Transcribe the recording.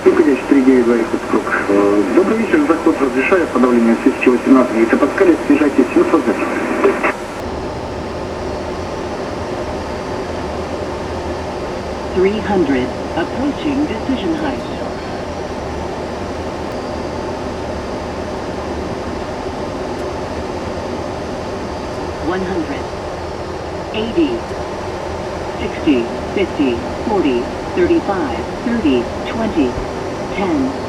Выходящий 392 Иркутск круг. Добрый вечер, заход разрешаю, подавление 1018, если подскали, снижайте 700 метров. 300, approaching decision height. 100, 80, 60, 50, 40, 35, 30, 20, 10.